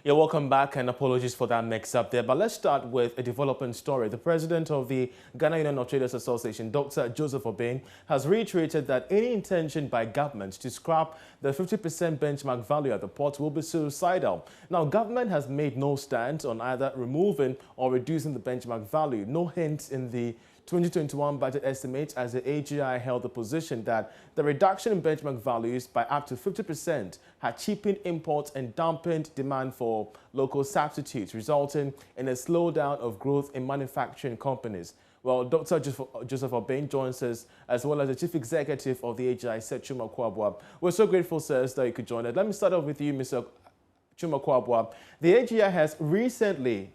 Yeah, welcome back and apologies for that mix-up there. But let's start with a developing story. The president of the Ghana Union of Traders Association, Dr. Joseph Obeng, has reiterated that any intention by government to scrap the 50% benchmark value at the port will be suicidal. Now, government has made no stand on either removing or reducing the benchmark value. No hint in the 2021 budget estimate, as the AGI held the position that the reduction in benchmark values by up to 50% had cheapened imports and dampened demand for local substitutes, resulting in a slowdown of growth in manufacturing companies. Well, Dr. Joseph Obeng joins us, as well as the Chief Executive of the AGI, Sir Chuma Kwabwa. We're so grateful, sir, that you could join us. Let me start off with you, Mr. Chuma Kwabwa. The AGI has recently,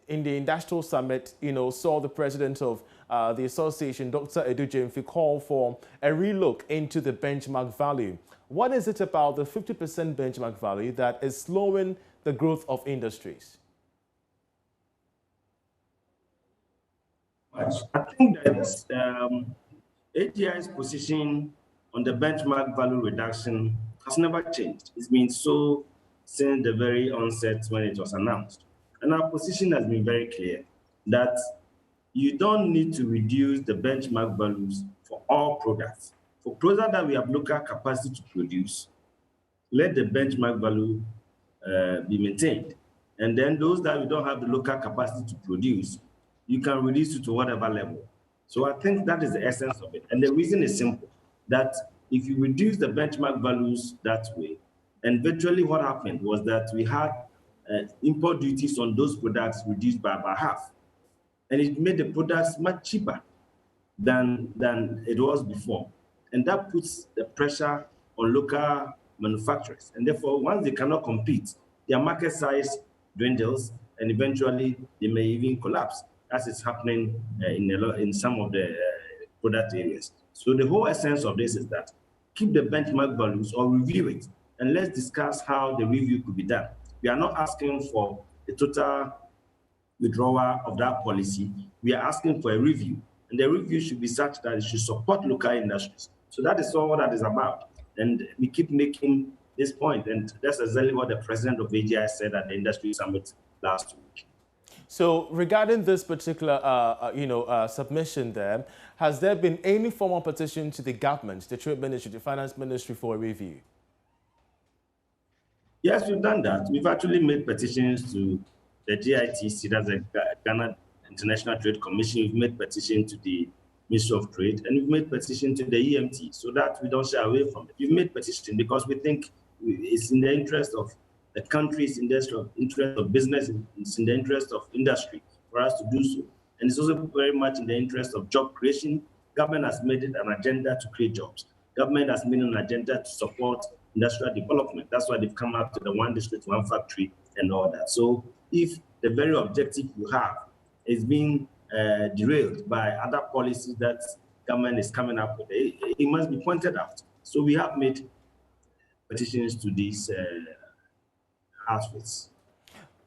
in the industrial summit, saw the president of the association, Dr. Edu Jemfi, call for a relook into the benchmark value. What is it about the 50% benchmark value that is slowing the growth of industries? I think that AGI's position on the benchmark value reduction has never changed. It's been so since the very onset when it was announced. And our position has been very clear that you don't need to reduce the benchmark values for all products. For products that we have local capacity to produce, let the benchmark value be maintained. And then those that we don't have the local capacity to produce, you can reduce it to whatever level. So I think that is the essence of it. And the reason is simple, that if you reduce the benchmark values that way, and virtually what happened was that we had import duties on those products reduced by about half. And it made the products much cheaper than it was before. And that puts the pressure on local manufacturers. And therefore, once they cannot compete, their market size dwindles, and eventually they may even collapse, as is happening in some of the product areas. So the whole essence of this is that keep the benchmark values or review it, and let's discuss how the review could be done. We are not asking for a total withdrawal of that policy. We are asking for a review, and the review should be such that it should support local industries. So that is all what that is about. And we keep making this point, and that's exactly what the president of AGI said at the industry summit last week. So regarding this particular, submission there, has there been any formal petition to the government, the Trade Ministry, the Finance Ministry for a review? Yes, we've done that. We've actually made petitions to the GITC, that's the Ghana International Trade Commission. We've made petition to the Ministry of Trade, and we've made petition to the EMT, so that we don't shy away from it. We've made petition because we think it's in the interest of the country, it's in the interest of business, it's in the interest of industry for us to do so. And it's also very much in the interest of job creation. Government has made it an agenda to create jobs. Government has made an agenda to support industrial development. That's why they've come out to the one district, one factory and all that. So if the very objective you have is being derailed by other policies that government is coming up with, it must be pointed out. So we have made petitions to these outfits.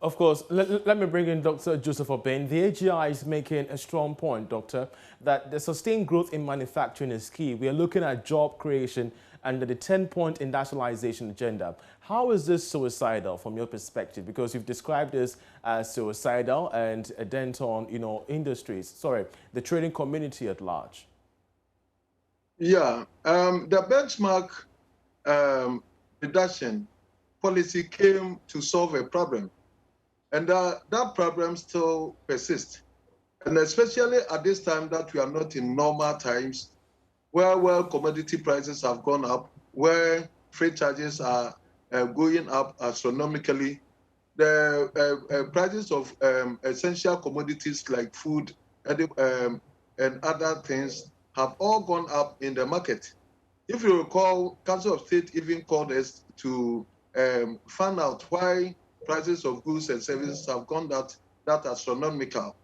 Of course, let me bring in Dr. Joseph Obeng. The AGI is making a strong point, Doctor, that the sustained growth in manufacturing is key. We are looking at job creation under the 10-point industrialization agenda. How is this suicidal from your perspective? Because you've described this as suicidal and a dent on, the trading community at large. Yeah, the benchmark reduction policy came to solve a problem, and that problem still persists. And especially at this time that we are not in normal times, where commodity prices have gone up, where freight charges are going up astronomically, the prices of essential commodities like food and other things have all gone up in the market. If you recall, Council of State even called us to find out why prices of goods and services have gone that astronomical.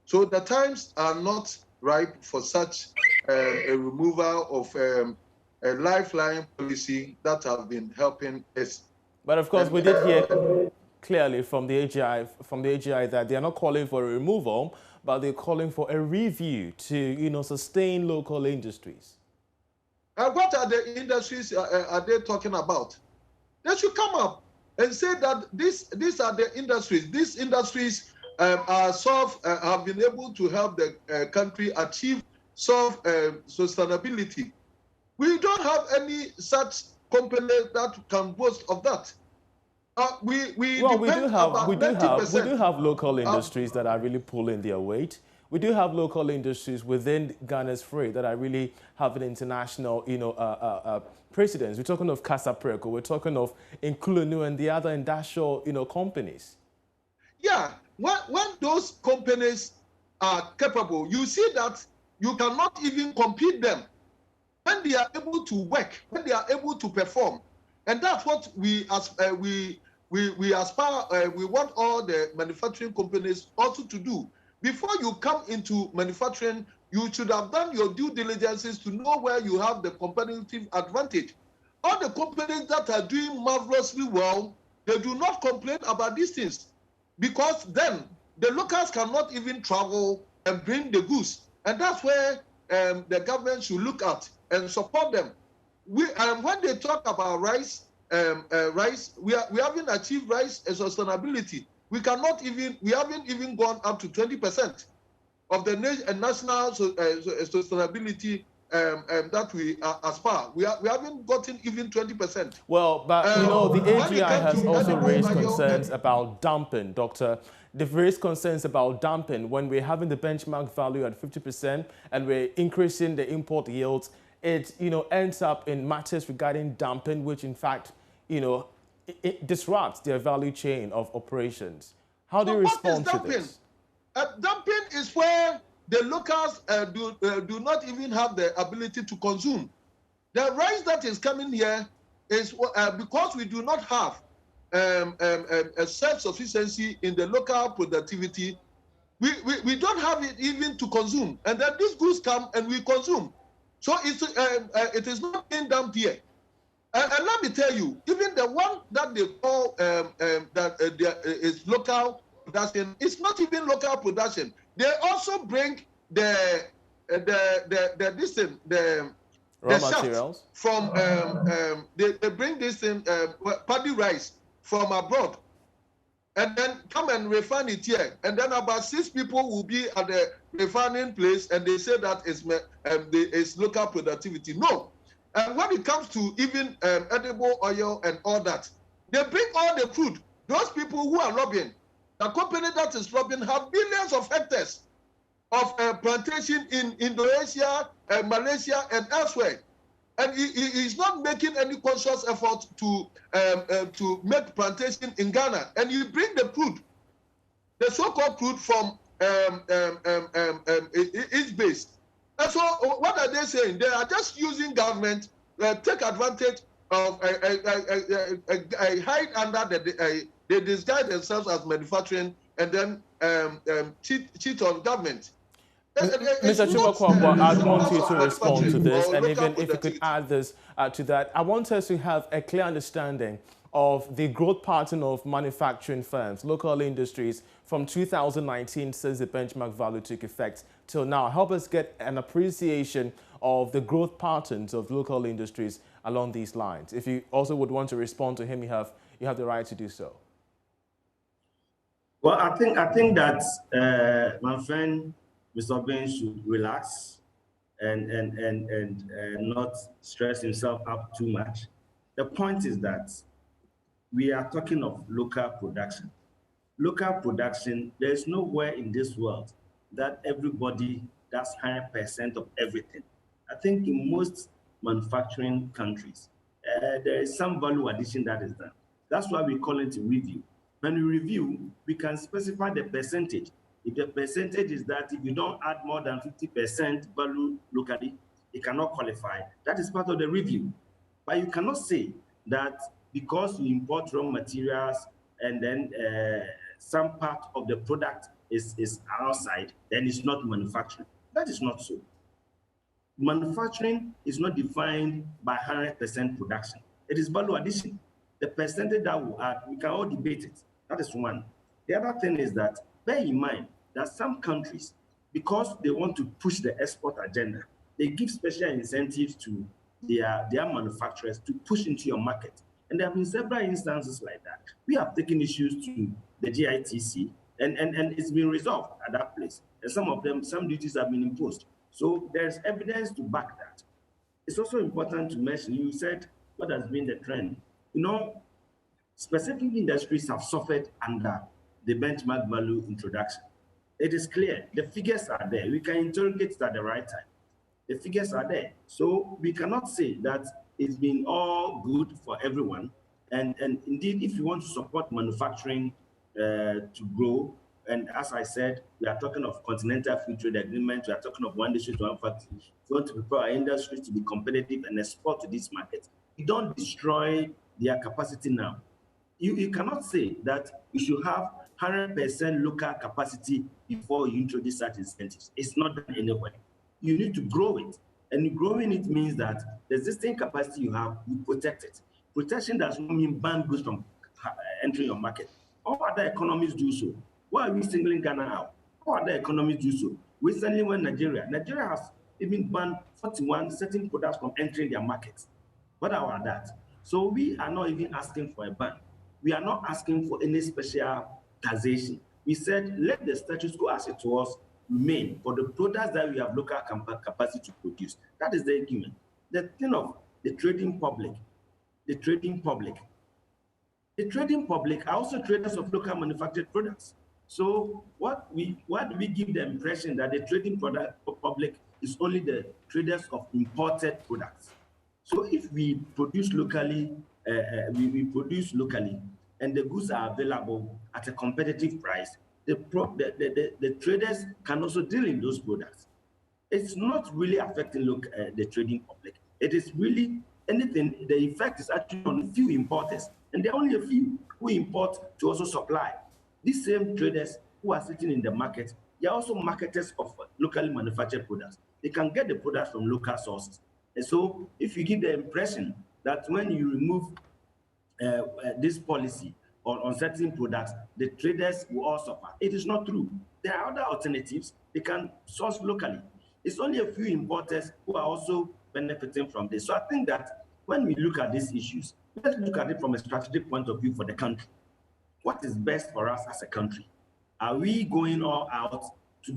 So the times are not ripe for such a removal of a lifeline policy that have been helping us. But of course, we did hear clearly from the AGI that they are not calling for a removal, but they're calling for a review to sustain local industries. And what are the industries are they talking about? They should come up and say that these are the industries. These industries have been able to help the country achieve sustainability. We don't have any such company that can boast of that. We Well, depend about 90%. we do have local industries that are really pulling their weight. We do have local industries within Ghana's free that are really having international, precedence. We're talking of Casa Preco, we're talking of Inkulunu and the other industrial, companies. Yeah, when those companies are capable, you see that you cannot even compete them. When they are able to work, when they are able to perform, and that's what we aspire. We want all the manufacturing companies also to do. Before you come into manufacturing, you should have done your due diligences to know where you have the competitive advantage. All the companies that are doing marvelously well, they do not complain about these things, because then the locals cannot even travel and bring the goods. And that's where the government should look at and support them. When they talk about rice, we haven't achieved rice sustainability. We haven't even gone up to 20% of the national sustainability that we aspire. We haven't gotten even 20%. Well, but the AGI has also raised concerns about dumping, Doctor. They've raised concerns about dumping when we're having the benchmark value at 50% and we're increasing the import yields. It ends up in matters regarding dumping, which in fact it disrupts their value chain of operations. How do you respond to this? Dumping is where the locals do not even have the ability to consume. The rice that is coming here is because we do not have a self-sufficiency in the local productivity. We don't have it even to consume, and then these goods come and we consume. So it is not being dumped here. And let me tell you, even the one that they call is local production, it's not even local production. They also bring the raw materials from they bring this thing paddy rice from abroad, and then come and refine it here. And then about 6 people will be at the refining place, and they say that it's local productivity. No. And when it comes to even edible oil and all that, they bring all the crude. Those people who are lobbying, the company that is lobbying have billions of hectares of plantation in Indonesia, Malaysia, and elsewhere. And he is not making any conscious effort to make plantation in Ghana. And you bring the crude, the so-called crude from East Base. And so what are they saying? They are just using government, take advantage of hide under they disguise themselves as manufacturing and then cheat on government. Mr. Chubakwa, I want you to respond to this, and even if you could add this to that, I want us to have a clear understanding of the growth pattern of manufacturing firms, local industries from 2019 since the benchmark value took effect till now. Help us get an appreciation of the growth patterns of local industries along these lines. If you also would want to respond to him, you have the right to do so. Well, I think that my friend Mr. Ben should relax and not stress himself up too much. The point is that we are talking of local production. Local production, there's nowhere in this world that everybody does 100% of everything. I think in most manufacturing countries, there is some value addition that is done. That's why we call it a review. When we review, we can specify the percentage. If the percentage is that if you don't add more than 50% value locally, it cannot qualify. That is part of the review. But you cannot say that because you import raw materials and then some part of the product is outside, then it's not manufacturing. That is not so. Manufacturing is not defined by 100% production. It is value addition. The percentage that we add, we can all debate it. That is one. The other thing is that bear in mind that some countries, because they want to push the export agenda, they give special incentives to their manufacturers to push into your market. And there have been several instances like that. We have taken issues to the GITC, and it's been resolved at that place. And some of them, some duties have been imposed. So there's evidence to back that. It's also important to mention, you said what has been the trend. You know, specific industries have suffered under the benchmark value introduction. It is clear, the figures are there. We can interrogate it at the right time. The figures are there. So we cannot say that it's been all good for everyone. And indeed, if you want to support manufacturing to grow, and as I said, we are talking of continental free trade agreement, we are talking of one district, one factory. If you want to prepare our industries to be competitive and export to this market, you don't destroy their capacity now. You cannot say that you should have 100% local capacity before you introduce such incentives. It's not done anywhere. You need to grow it. And growing it means that the existing capacity you have, you protect it. Protection does not mean ban goods from entering your market. All other economies do so. Why are we singling Ghana out? All other economies do so. Recently, when Nigeria has even banned 41 certain products from entering their markets. What about that? So we are not even asking for a ban. We are not asking for any special taxation. We said, let the status quo as it was remain for the products that we have local capacity to produce. That is the argument. The thing of the trading public are also traders of local manufactured products. So what do we give the impression that the trading public is only the traders of imported products? So if we produce locally, and the goods are available at a competitive price, the traders can also deal in those products. It's not really affecting the trading public. It is really anything. The effect is actually on a few importers, and there are only a few who import to also supply. These same traders who are sitting in the market, they are also marketers of locally manufactured products. They can get the products from local sources. And so if you give the impression that when you remove this policy on certain products, the traders will all suffer, it is not true. There are other alternatives. They can source locally. It's only a few importers who are also benefiting from this. So I think that when we look at these issues, let's look at it from a strategic point of view for the country. What is best for us as a country? Are we going all out to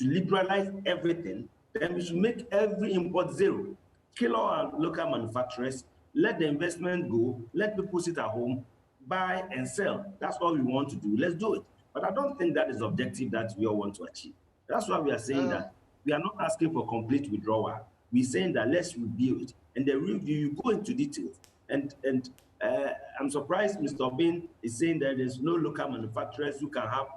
liberalize everything? Then we should make every import zero. Kill all our local manufacturers, let the investment go, let people sit at home, buy and sell. That's all we want to do. Let's do it. But I don't think that is the objective that we all want to achieve. That's why we are saying that we are not asking for complete withdrawal. We're saying that let's review it. And the review, you go into details. And I'm surprised Mr. Obin is saying that there's no local manufacturers who can have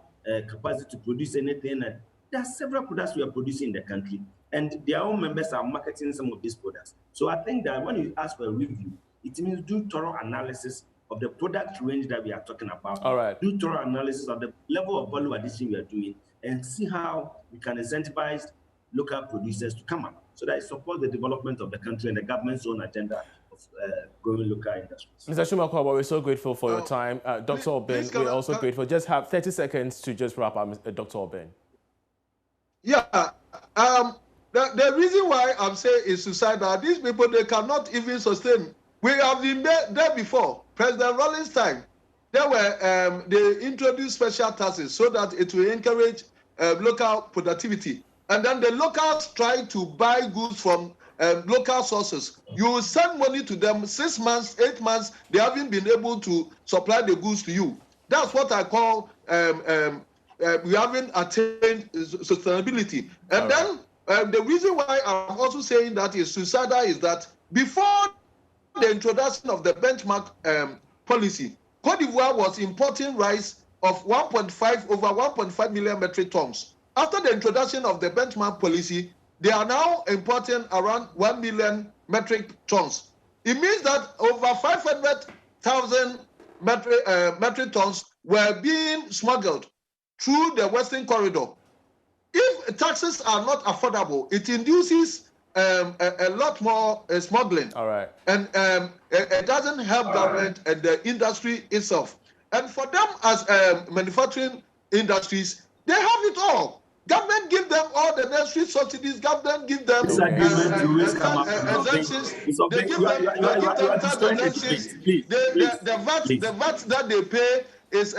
capacity to produce anything. And there are several products we are producing in the country, and their own members are marketing some of these products. So I think that when you ask for a review, it means do thorough analysis of the product range that we are talking about. All right. Do thorough analysis of the level of value addition we are doing, and see how we can incentivize local producers to come up so that it supports the development of the country and the government's own agenda of growing local industries. Mr. Shumakwa, we're so grateful for your time. Dr. Obin, we're also grateful. Just have 30 seconds to just wrap up, Dr. Obin. Yeah. The reason why I'm saying is suicidal. These people, they cannot even sustain. We have been there before. President Rawlings' time, they introduced special taxes so that it will encourage local productivity. And then the locals try to buy goods from local sources. You send money to them 6 months, 8 months, they haven't been able to supply the goods to you. That's what I call we haven't attained sustainability. And then the reason why I'm also saying that is suicidal is that before the introduction of the benchmark policy, Cote d'Ivoire was importing rice of over 1.5 million metric tons. After the introduction of the benchmark policy, they are now importing around 1 million metric tons. It means that over 500,000 metric tons were being smuggled through the Western Corridor. If taxes are not affordable, it induces a lot more smuggling. All right. And it doesn't help government and the industry itself. And for them as manufacturing industries, they have it all. Government give them all the necessary subsidies. Government give them exemptions. They give them tax exemptions. The VAT that they pay is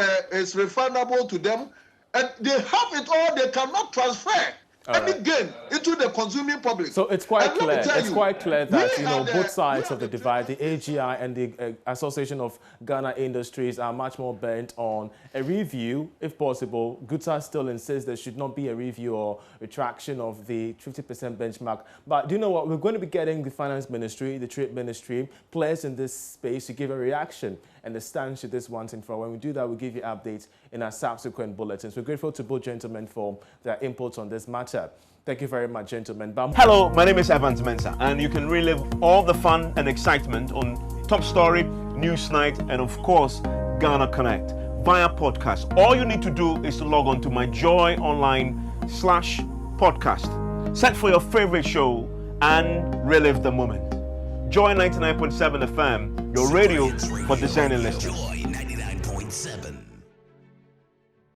refundable to them, and they have it all. They cannot transfer any gain into the consuming public. So it's quite clear. It's quite clear that both sides of the divide, the AGI and the Association of Ghana Industries, are much more bent on a review, if possible. Gutsa still insists there should not be a review or retraction of the 50% benchmark. But do you know what? We're going to be getting the Finance Ministry, the Trade Ministry, players in this space to give a reaction and the stance to this once and for all. When we do that, we'll give you updates in our subsequent bulletins. We're grateful to both gentlemen for their inputs on this matter. Thank you very much, gentlemen. Hello, my name is Evans Mensah, and you can relive all the fun and excitement on Top Story, Newsnight, and of course, Ghana Connect via podcast. All you need to do is to log on to my Joy Online/podcast. Search for your favorite show and relive the moment. Joy 99.7 FM, your radio for discerning listeners. Joy 99.7.